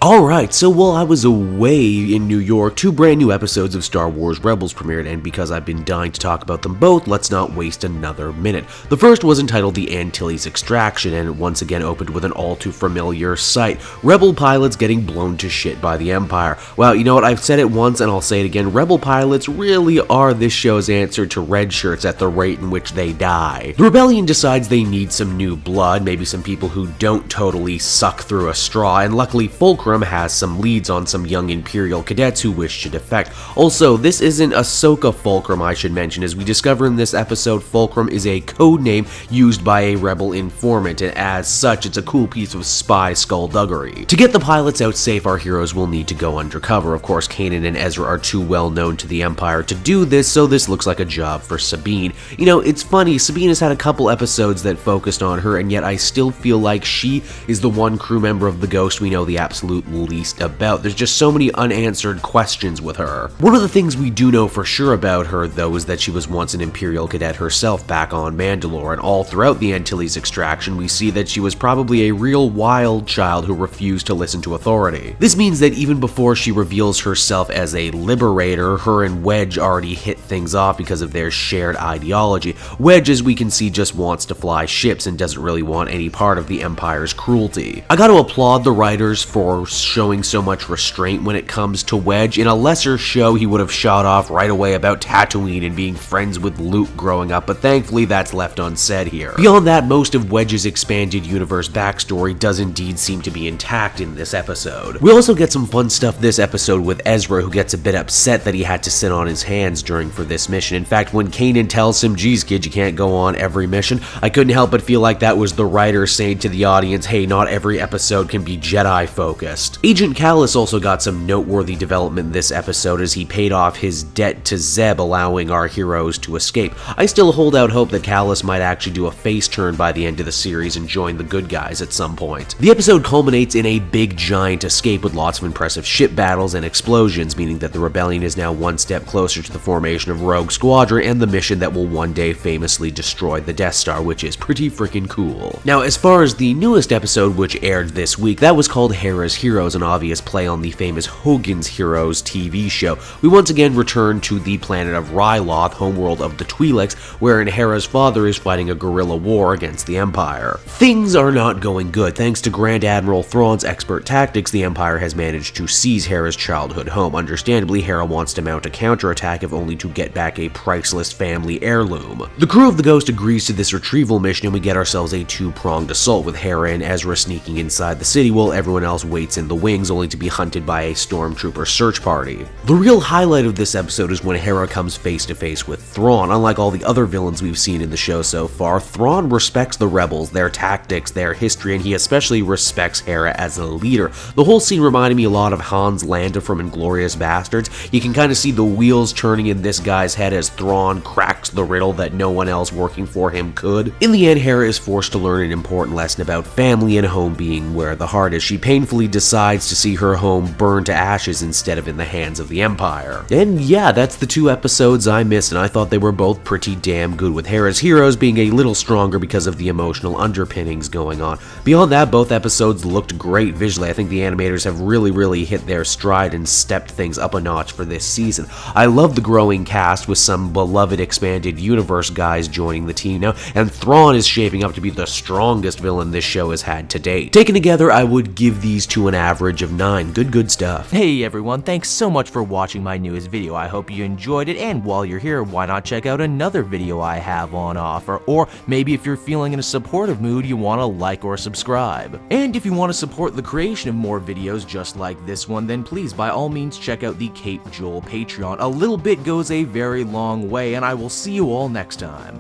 Alright, so while I was away in New York, 2 brand new episodes of Star Wars Rebels premiered, and because I've been dying to talk about them both, let's not waste another minute. The first was entitled The Antilles Extraction, and it once again opened with an all-too-familiar sight: Rebel pilots getting blown to shit by the Empire. Well, you know what, I've said it once and I'll say it again, Rebel pilots really are this show's answer to red shirts at the rate in which they die. The Rebellion decides they need some new blood, maybe some people who don't totally suck through a straw, and luckily Fulcrum has some leads on some young Imperial cadets who wish to defect. Also, this isn't Ahsoka Fulcrum, I should mention. As we discover in this episode, Fulcrum is a code name used by a Rebel informant, and as such, it's a cool piece of spy skullduggery. To get the pilots out safe, our heroes will need to go undercover. Of course, Kanan and Ezra are too well known to the Empire to do this, so this looks like a job for Sabine. You know, it's funny, Sabine has had a couple episodes that focused on her, and yet I still feel like she is the one crew member of the Ghost we know the absolute least about. There's just so many unanswered questions with her. One of the things we do know for sure about her, though, is that she was once an Imperial cadet herself back on Mandalore, and all throughout the Antilles Extraction, we see that she was probably a real wild child who refused to listen to authority. This means that even before she reveals herself as a liberator, her and Wedge already hit things off because of their shared ideology. Wedge, as we can see, just wants to fly ships and doesn't really want any part of the Empire's cruelty. I gotta applaud the writers for showing so much restraint when it comes to Wedge. In a lesser show, he would have shot off right away about Tatooine and being friends with Luke growing up, but thankfully that's left unsaid here. Beyond that, most of Wedge's expanded universe backstory does indeed seem to be intact in this episode. We also get some fun stuff this episode with Ezra, who gets a bit upset that he had to sit on his hands for this mission. In fact, when Kanan tells him, "Geez, kid, you can't go on every mission," I couldn't help but feel like that was the writer saying to the audience, hey, not every episode can be Jedi focused. Agent Kallus also got some noteworthy development this episode as he paid off his debt to Zeb, allowing our heroes to escape. I still hold out hope that Kallus might actually do a face turn by the end of the series and join the good guys at some point. The episode culminates in a big giant escape with lots of impressive ship battles and explosions, meaning that the Rebellion is now one step closer to the formation of Rogue Squadron and the mission that will one day famously destroy the Death Star, which is pretty freaking cool. Now, as far as the newest episode, which aired this week, that was called Hera's Heroes, an obvious play on the famous Hogan's Heroes TV show. We once again return to the planet of Ryloth, homeworld of the Twi'leks, wherein Hera's father is fighting a guerrilla war against the Empire. Things are not going good. Thanks to Grand Admiral Thrawn's expert tactics, the Empire has managed to seize Hera's childhood home. Understandably, Hera wants to mount a counterattack, if only to get back a priceless family heirloom. The crew of the Ghost agrees to this retrieval mission, and we get ourselves a two-pronged assault, with Hera and Ezra sneaking inside the city while everyone else waits in the wings, only to be hunted by a stormtrooper search party. The real highlight of this episode is when Hera comes face to face with Thrawn. Unlike all the other villains we've seen in the show so far, Thrawn respects the rebels, their tactics, their history, and he especially respects Hera as a leader. The whole scene reminded me a lot of Hans Landa from Inglourious Basterds. You can kind of see the wheels turning in this guy's head as Thrawn cracks the riddle that no one else working for him could. In the end, Hera is forced to learn an important lesson about family and home being where the heart is. She painfully decides to see her home burn to ashes instead of in the hands of the Empire. And yeah, that's the 2 episodes I missed, and I thought they were both pretty damn good, with Hera's Heroes being a little stronger because of the emotional underpinnings going on. Beyond that, both episodes looked great visually. I think the animators have really hit their stride and stepped things up a notch for this season. I love the growing cast, with some beloved expanded universe guys joining the team now, and Thrawn is shaping up to be the strongest villain this show has had to date. Taken together, I would give these 2 an average of 9. Good stuff. Hey everyone, thanks so much for watching my newest video. I hope you enjoyed it, and while you're here, why not check out another video I have on offer, or maybe if you're feeling in a supportive mood, you want to like or subscribe. And if you want to support the creation of more videos just like this one, then please by all means check out the Cape Joel Patreon. A little bit goes a very long way, and I will see you all next time.